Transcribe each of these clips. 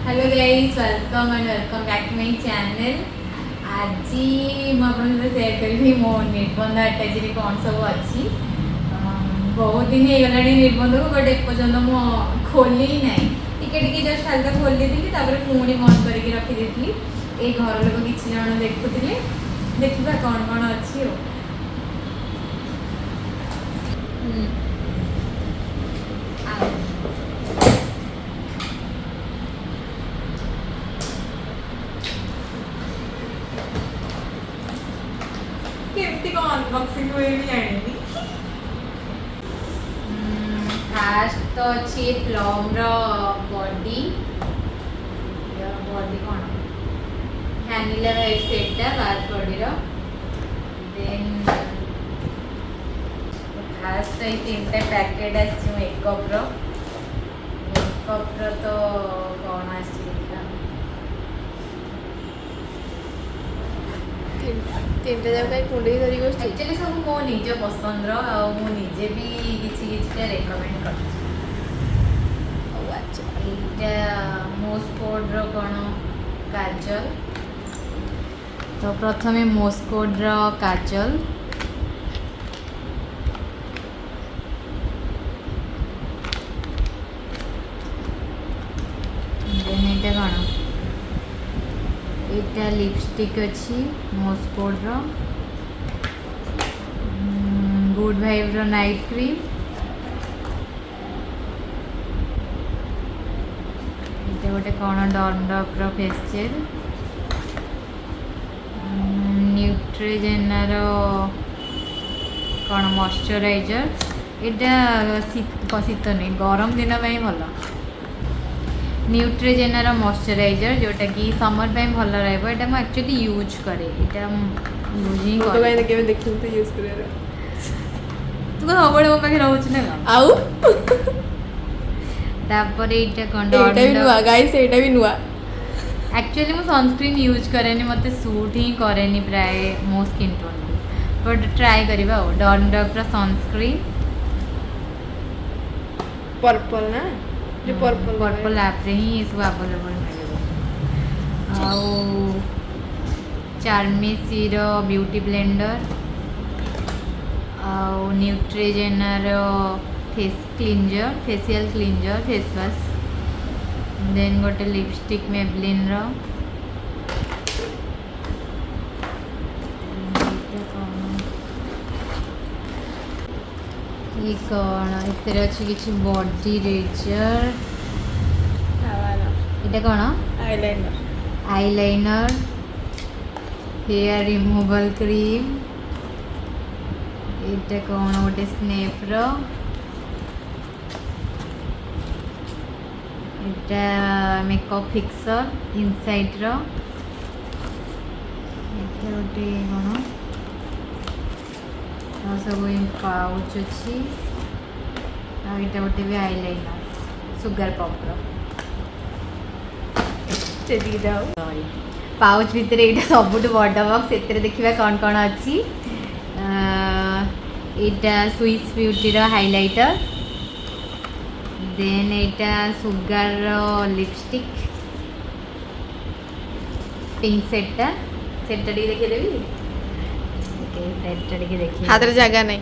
Hello guys welcome back to my channel. आज मुझे share करी मो निबंध अटैच कौन सब अच्छी बहुत दिन हो गला निबंध को बट एपर्तंत मो खोली ही ना टी जस्ट हल्का खोली थी पुणी बंद करके रखीदी ये घर लोग किसी जन देखुले देखा कौन कौन अच्छी केमती कौन अनबॉक्सिंग हुए भी जानी फास्ट तो अच्छी प्लम रो बॉडी बॉडी कौन वैनिला वाइट सेटा बात बॉडी रो देन फास्ट ये तीनटा पैकेट आछि मेकअप रो तो कौन आछि तीनटा जाक कुंडे धरी एक्चुअली सब मो निज पसंद रो मो निजे भी किछि रेकमेंड कर मोस्कोड रो कौन काजल तो प्रथमे मोस्कोड रो काजल देन कौन एटा लिपस्टिक अच्छी मोस्कोड रो गुड वाइब रो नाइट क्रीम एटा गोटे कौन डॉर्नडॉक रो फेस जेल न्यूट्रिजेना रो कौन मॉइस्चराइजर एटा शीत नहीं गरम दिन में भल न्यूट्रिजेना मॉइस्चराइजर जोटा कि समर पे भल रहा है मैं एक्चुअली यूज करे यूज ही तो गाइस केबे देखिन तो यूज करे तू सब मो पाखे रहउछ ना आउ तापर एटा कोन एटा भी नुआ गाइस एटा भी नुआ एक्चुअली मो सनस्क्रीन यूज करेनी मते सूट ही करेनी प्राय मो स्किन टोन बट ट्राई करबा डॉर्नडॉक रो सनस्क्रीन पर्पल ना जो पर्पल ऐप रे ही सब अवेलेबल मिले आउ चार्मेसी रो ब्यूटी ब्लेंडर आउ न्यूट्रिजेना रो face cleanser facial cleanser face wash then गोटे लिपस्टिक मेबलिन रो ये कौन इतने अच्छी किसी बॉडी रेजर ये कौन आईलाइनर हेयर रिमूवल क्रीम ये कौन गोटे स्नेप रो ये मेकअप फिक्सर इनसाइड रो ये गोटे कौन सब पाउच अच्छी आईटा गोटे भी eyeliner sugar pop sorry pouch भितर ये सबुठ बड़ बक्स से देखा कौन कौन अच्छी यहाँ स्विस ब्यूटी रो हाइलाइटर देन यहाँ सुगर रो लिपस्टिक पिंक सेटा देखेदेवी हाथ रे जगह नहीं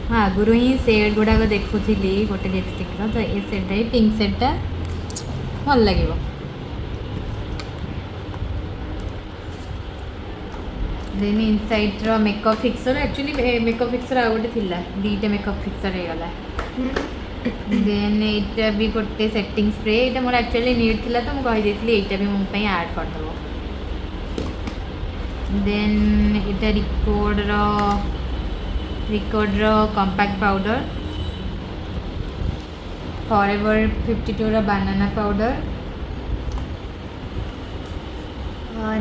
हाँ आगुरी ही सेड गुड़ाक देखुली गोटे लिपस्टिक तो ये सेटा ही पिंक सेटा भल लगे देन इनसाइड रो makeup fixer actually makeup fixer आ गोटे थिला दीटा मेकअप फिक्सर हो गला देन एटा भी गोटे सेटिंग स्प्रे एटा मोर एक्चुअली नीड थिला तो मुझे कही एटा भी मो पई ऐड कर दबो देन इटा रिकॉर्ड रो कॉम्पैक्ट पाउडर फॉरएवर 52 रो बनाना पाउडर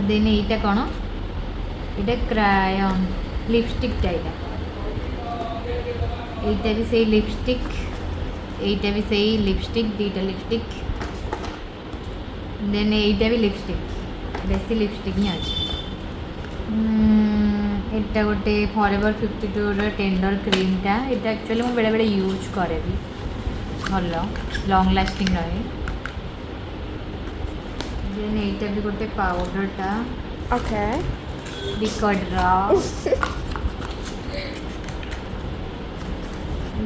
देन एटा कौन ये क्रायन लिपस्टिक टाइप एटा भी सही लिपस्टिक एटा भी सही लिपस्टिक दीटा लिपस्टिक देन एटा भी लिपस्टिक बेसी लिपस्टिक ही अच्छे एटा गोटे फॉरएवर 52 टेंडर क्रीमटा ये एक्चुअली मुझे बेले बेले यूज करे भी भल लॉन्ग लास्टिंग रहे देन एटा भी गोटे पाउडरटा ओके बिकड्रा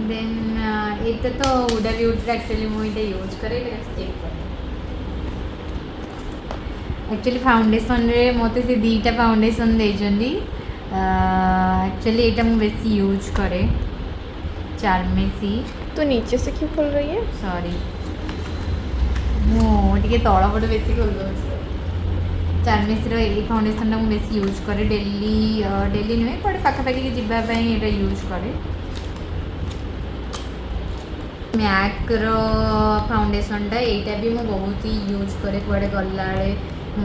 देन एटा तो उडा ब्यूटी एक्चुअली मुझे यूज करे चेक कर एक्चुअली फाउंडेशन रे मते से दीटा फाउंडेशन देजंदी एक्चुअली एटा मु बेसी यूज करे चार्मेसी तो नीचे से क्यों खोल रही है सॉरी मु टिके तळ पट बेसी खोल दो चार्मेसी रो ए फाउंडेशन मु बेसी यूज करे डेली डेली नुहे कोडे पाखा पाखी के जिबा पई एटा यूज करे मैक रो फाउंडेशन टा एटा भी मु बहुत ही यूज करे कोडे गल्ला रे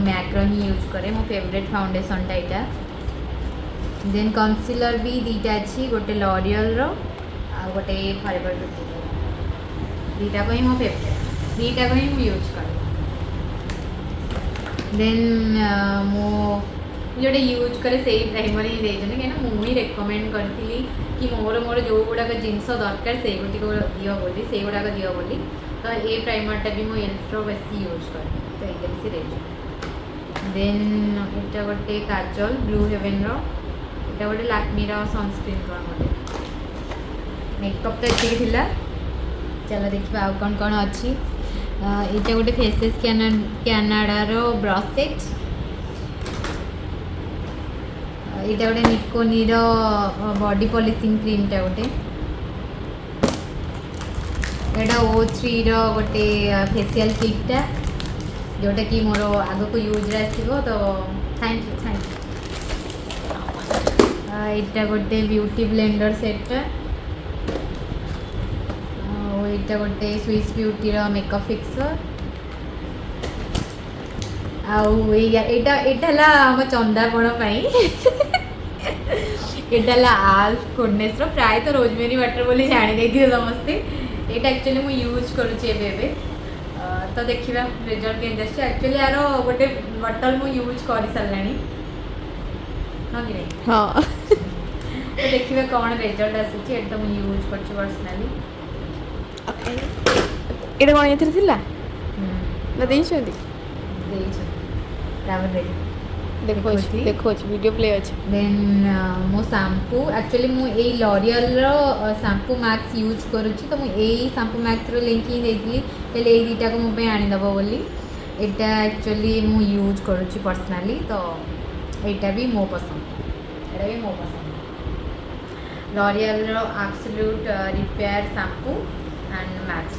मैक रो ही यूज करे मो फेवरेट फाउंडेशन टा एटा देन कंसीलर भी दीटा अच्छी गोटे लॉरियल रो आ गोटे फॉरएवर 51 दीटा को ही मो फेवरेट दीटा को ही मु यूज करे देन मो जोटे यूज करे से प्राइमर ही देजने कहीं मु ही रेकमेंड करथिली कि मोर मोर जो गुड़ाक जिनस दरकार से गुटिक दियो बोली से गुड़ाक दियो बोली तो ये प्राइमरटा भी मो एल्फ्रो बेसी यूज करे तो ये बेसी देज देन एटा गोटे काजल ब्लू हेवन रो एटा गोटे लैक्मी रो सनस्क्रीन रो गोटे मेकअप तो एतिक थिला चलो देखिबा आ कौन अच्छी एटा गोटे फेसेस कैनाडा रो ब्रश सेट एटा गोटे निकोनी रो बॉडी पॉलिशिंग क्रीम टा गोटे एटा O3 रो गोटे फेशियल किट टा जोटा कि मोर आग को यूज रे आसीबो तो थैंक यू एटा गोटे ब्यूटी ब्लेंडर सेट टा एटा गोटे स्विस ब्यूटी रो मेकअप फिक्सर आउ एटा एटा ला हम चंदापण पाई एटा ला आल्फ गुडनेस रो प्राय तो रोजमेरी वाटर बोली जानी देथियो समस्ते एटा एक्चुअली मु यूज करूची एबे तो देखिबा रिजल्ट के जस्ट एक्चुअली यारो गोटे बॉटल मु यूज करि सरलानी हां कि नहीं हाँ तो देखिबा कोन रिजल्ट आसुची एटा मु यूज करछु पर्सनली एटा कोन एथि थिला ना देइछोदी देइछ रावर दे देखो देखो वीडियो प्ले अछि देन मो शैम्पू एक्चुअली मु ए लॉरियल रो शैम्पू मैक्स यूज करूची तो मु ए शैम्पू मैक्स रो लिंक ही देइतली पहले ए दीटा को मु पे आनी दबो बोली एटा एक्चुअली मु यूज करूची पर्सनली तो एटा भी मो पसंद एटा भी मो पसंद लॉरियल रो एब्सोल्यूट रिपेयर शैम्पू एंड मैक्स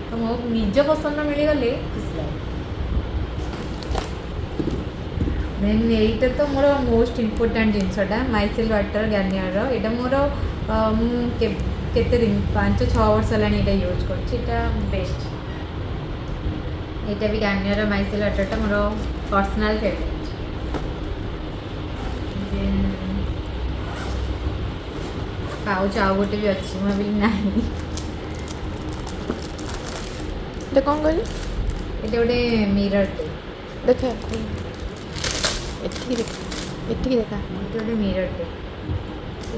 तो मो निज पसंद मिली गले खुशी लागे देन यहीटा तो मोर मोस्ट इम्पोर्टाट जिनसटा माइसेल वाटर गार्नियर यहाँ मोर केते दिन 5-6 वर्ष है यूज कर बेस्ट यहाँ भी गार्नियर माइसेल वाटरटा मोर पर्सनल फेवरेट देन पाउच आउ गोटे भी अच्छी मैं भाई ना कौन कहली ये गोटे मिरर देखा एठी देखा गोटे मिरर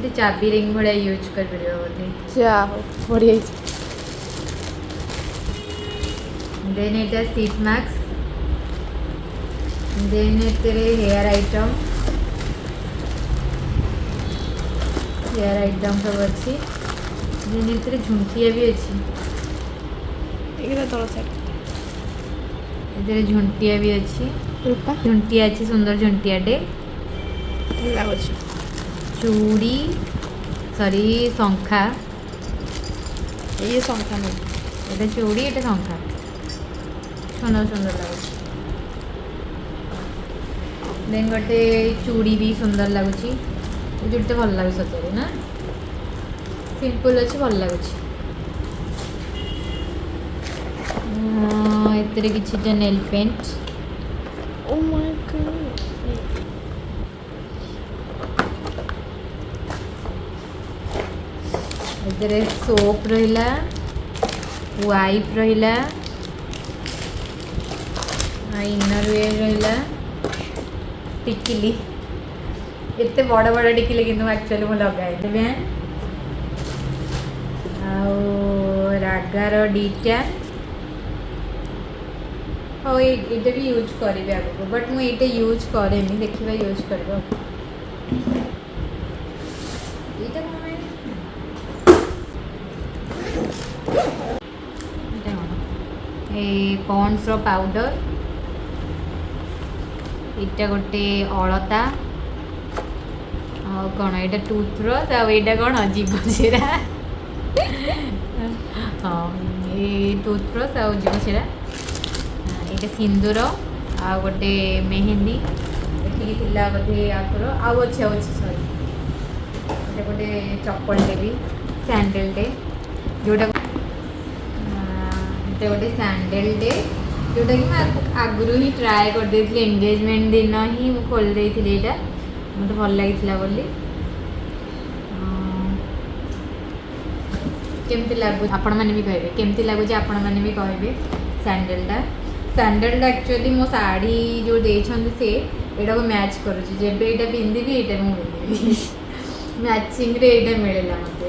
ये चाबी रिंग भाया यूज कर पार बोधे जा बढ़िया देन एटा सीट मैक्स देन हेयर आइटम सब अच्छी देन एते झुंटिया भी अच्छी तल साइड एते झुंटिया भी अच्छी रूपा झुंटिया अच्छी सुंदर झुंटियाटे लगुच चूड़ी सॉरी शंखा ये शंखा नहीं এটা চুড়ি এটা শঙ্খা সুন্দর সুন্দর লাগুଛି দেন ଗୋଟେ ଚୁଡ଼ି ବି ସୁନ୍ଦର ଲାଗୁଛି ଏ ଚୁଡ଼ିଟା ଭଲ ଲାଗୁଛି ସତରେ ନା ସିମ୍ପଲ୍ ଅଛି ଭଲ ଲାଗୁଛି ଏଥିରେ କିଛିଟା nail paint oh my god ଏଥିରେ सोप ରହିଲା वाइप रहिला इनर वेयर रहिला टिकली एते बड़ बड़ टिकली किंतु एक्चुअली मो लगाए देबे आउ रागार डीटा हाँ ये भी यूज करेंगे आगे बट मुझे यूज करेनि देखा यूज कर पॉन्ड्स पाउडर यहाँ गोटे अलता कौन यहाँ टूथब्रश आईटा कौन जीवछेरा हाँ ये टूथब्रश आ जीवछेरा ये सिंदूर आ गोटे मेहंदी ये बोधे आखर आउ अच्छे सॉरी ये गोटे चप्पलटे भी सैंडलटे जोटा गोटे सैंडलटे जोटा कि मैं आगु ही ट्राए कर एंगेजमेंट दिन ही मुझे खोल देती यहाँ मत भल लगी बोली केमती लगुच आपण मैंने भी कहे केमती लगुच आपण मैंने भी कहे सैंडलटा एक्चुअली मो साड़ी जो देछन से एटा को मैच करुची जेबे एटा पिंदिबी एटा मु पिंदिबी मैचिंग रे एटा मिलला मते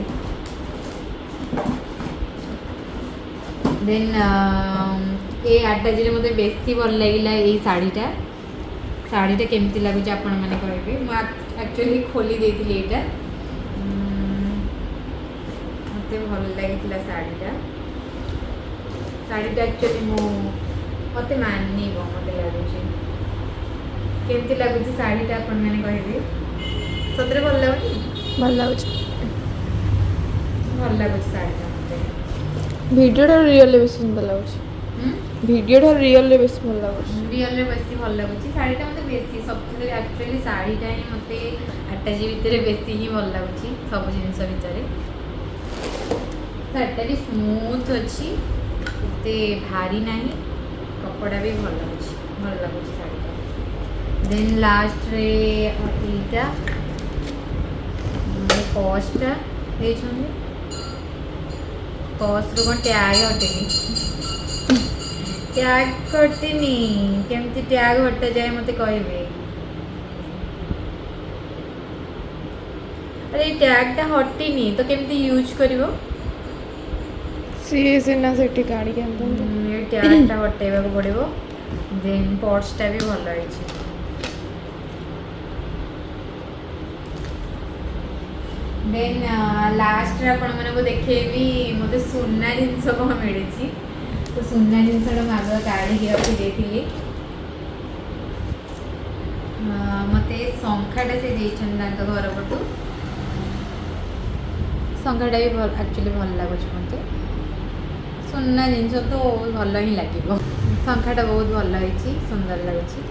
देन ए अटैच रे मते बेसी भल लागिला ए साड़ीटा केमती लगुच आपण मैंने कहे मु एक्चुअली खोली देती एटा मते भल लागिला साड़ीटा एक्चुअली मु मत माननी मत लगुच केमती लगुच साड़ीटा आपण मैंने कहे सतरे भल लगुच भल लगुच साड़ीटा मत वीडियो ठार रियल बेस भल लगुच वीडियो ठार रियल बेस भल लगुच रियल बेसी भल लगुच साड़ीटा मत बेसी सब एक्चुअली साड़ीटा ही मत अटैच भितर बेसी ही भल लगुच सब जिनस भितर साड़ीटा भी स्मूथ अच्छी एते भारी नहीं कपड़ा भी भल लगुच साड़ीटा देन लास्ट रे एटा पर्सटा पर्स रू कौन टैग हटेनी टैग हटेनी केमती टैग हटा जाए मत कहे अरे टैगटा हटेनी तो केमती यूज करिवो सी सिना सेठी काढ़ी के ये टैगटा हटेबा को पड़िबो देन पर्सटा भी भल होइछि देन लास्ट आपण माने को देखेबी मते सुन्ना जिंस को मिलछि तो सुन्ना जिनसटा माग काढ़ी रखी देथिली मते संखाटा से देछन तांका घर पटू संखाटा भी भल एक्चुअली भल लागुछ मते सुन्ना जिनस तो भल ही लागिबो संखाटा बहुत भल होइछि सुंदर लागुछि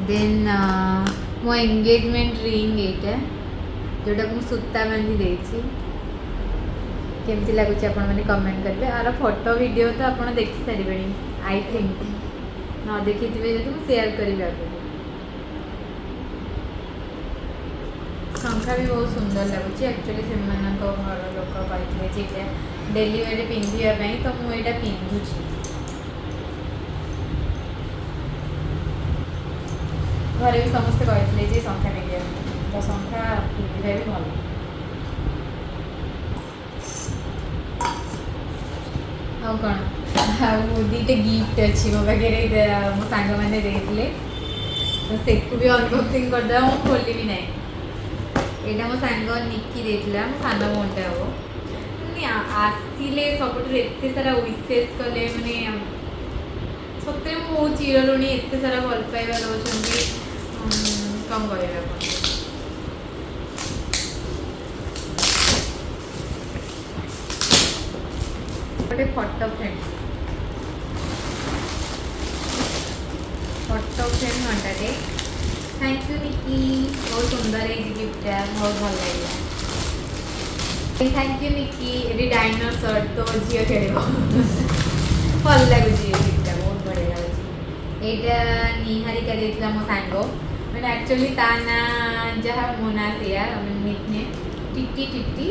देन मो एंगेजमेंट रिंग एटा जोटा को सूता बांधी देछि केमती लगुच आपण माने कमेंट करबे आर फोटो वीडियो तो आपण देखि सारिबेनी आई थिंक ना देखिथिबे जदि मु शेयर करिबे आगु संख्या भी बहुत सुंदर लगुच एक्चुअली से मानक घर लोक कहथिले जे एटा डेली वेयर पिंधिया पई तो मु एटा पिंधुछि घरे भी समस्त कहते जे संख्या नहीं तो संख्या पिंधा भी भल आ कौन आ दीटे गिफ्ट अच्छी मो पाखे मो सांग मैंने देते तो से भी अनबॉक्सिंग करदे मुझे खोली भी ना यहाँ मो सांग निकी देता मो सान भौणटा हम आसिले सब एत सारा विशेष कले मैंने सतरे बहुत चिरऋणी एत सारा भल पाइबा दौरान कम करेगा गोटे फोटो फ्रेम घंटा दे थैंक यू निकी बहुत सुंदर है गिफ्टा बहुत भल लगे थैंक यू निकी ये डायनासोर तो झील खेल भल लगुच गिफ्टा बहुत बढ़िया लगुच यहाँ निहारिका देता मो सांग मैंने एक्चुअली ता ना जहाँ मो ना से निकने टिट्टी टिट्टी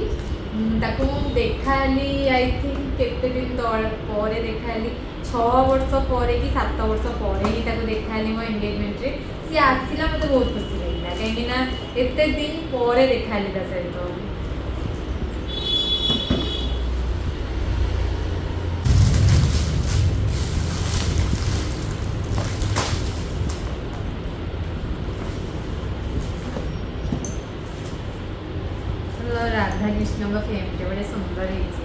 ताको देखाली आई थिंक केते दिन पर देखाली 6 वर्ष पर कि 7 वर्ष पर ही ताको देखाली मो एंगेजमेंट रे सी आसिला मते बहुत खुशी लगिला कहीं ना एते दिन पर देखाली ता सहित ରାଧାକୃଷ୍ଣଙ୍କ ଫ୍ରେମ୍ଟେ ବଢ଼ିଆ ସୁନ୍ଦର ହେଇଛି।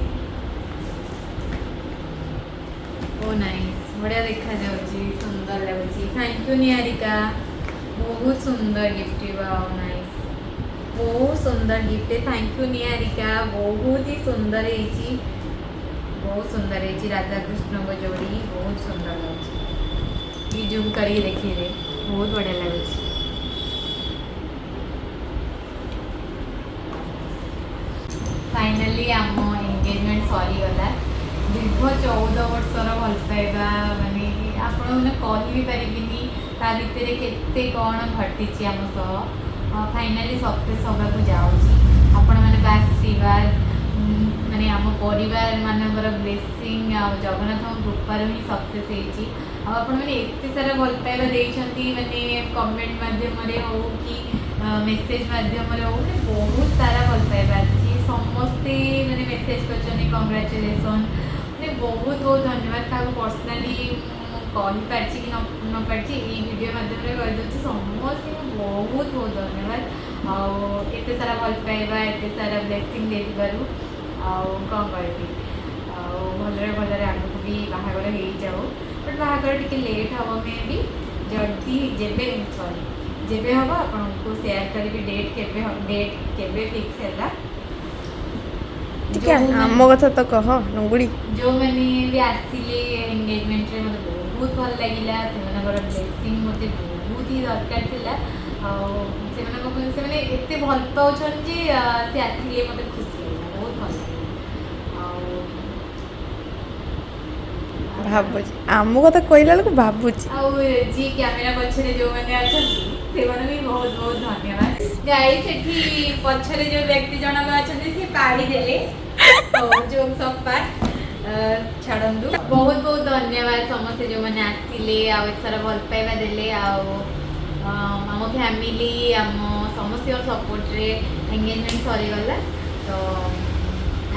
ଓ ନାଇସ୍, ବଢ଼ିଆ ଦେଖାଯାଉଛି, ସୁନ୍ଦର ଲାଗୁଛି। ଥ୍ୟାଙ୍କ ୟୁ ନିହାରିକା, ବହୁତ ସୁନ୍ଦର ଗିଫ୍ଟ। ୱାଓ ନାଇସ୍, ବହୁତ ସୁନ୍ଦର ଗିଫ୍ଟ। ଥ୍ୟାଙ୍କ ୟୁ ନିହାରିକା, ବହୁତ ହି ସୁନ୍ଦର ହେଇଛି, ବହୁତ ସୁନ୍ଦର ହେଇଛି। ରାଧାକୃଷ୍ଣଙ୍କ ଯୋଡ଼ି ବହୁତ ସୁନ୍ଦର ଲାଗୁଛି। ଟିକେ ଜୁମ୍ କରିକି ଦେଖିବେ, ବହୁତ ବଢ଼ିଆ ଲାଗୁଛି। फाइनाली आम एंगेजमेंट सरीगला। दीर्घ 14 वर्षर भल पाइबा माने आपण मैंने कहि भी पारिबिनी ता भितर केते कौन घटी आम सह फाइनाली सक्सेस होगा जाऊँगी। आपण मैंने आशीर्वाद माने आम परिवार मानकर ब्लेसिंग आ जगन्नाथ कृपार ही सक्सेस होती। आपण मैंने एत सारा भल पाइबा देइछंती माने कमेंट माध्यम हो कि मेसेज माध्यम हो बहुत सारा भल पाइबा समस्ते मैंने मेसेज कर कंग्राचुलेसन मैंने बहुत बहुत धन्यवाद। क्या पर्सनाली कहीपर कि न पार्टी वीडियो माध्यम कहीदे समस्त बहुत बहुत धन्यवाद। आत सारा भल पाइबा एत सारा ब्लेसिंग दे कौन कह भलरे भलरे आगक भी बाहागर हो जाओ। बट बाहागर टी लेट हम मे भी जल्दी जेबे सॉरी जेबे हम आपको शेयर करी डेट केबे फिक्स है। आम कथा तो कह नंगुड़ी जो मैंने भी आसिले एंगेजमेंट रे मते बहुत भल लागिला सेमानकर ब्लेसिंग मते बहुत ही दरकार थिला। से मैंने एते भल पाउछन जे से आसिले मते खुशी लागला बहुत भल लागला। भाबुची आम कथा कहला लोक भाबुची आ जी कैमरा पछरे जो मैंने अछंती से माने भी बहुत बहुत धन्यवाद। गाइस एठी पछरे जो व्यक्ति जनक अछंती से पाड़ी देले जो सब पार्ट छाड़ू बहुत बहुत धन्यवाद समस्ते जो मैंने आसिले आर भल पाइबा देले आम फैमिली आम समस्त सपोर्ट रे एंगेजमेंट सरीगला। तो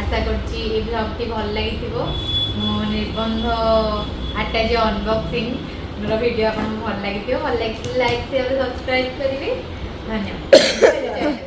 आशा करछि ए ब्लॉगटी भल लगी मो निबंध आटा जो अनबॉक्सिंग वीडियो आपको भल लगी भल लगी लाइक शेयर सब्सक्राइब करेंगे। धन्यवाद।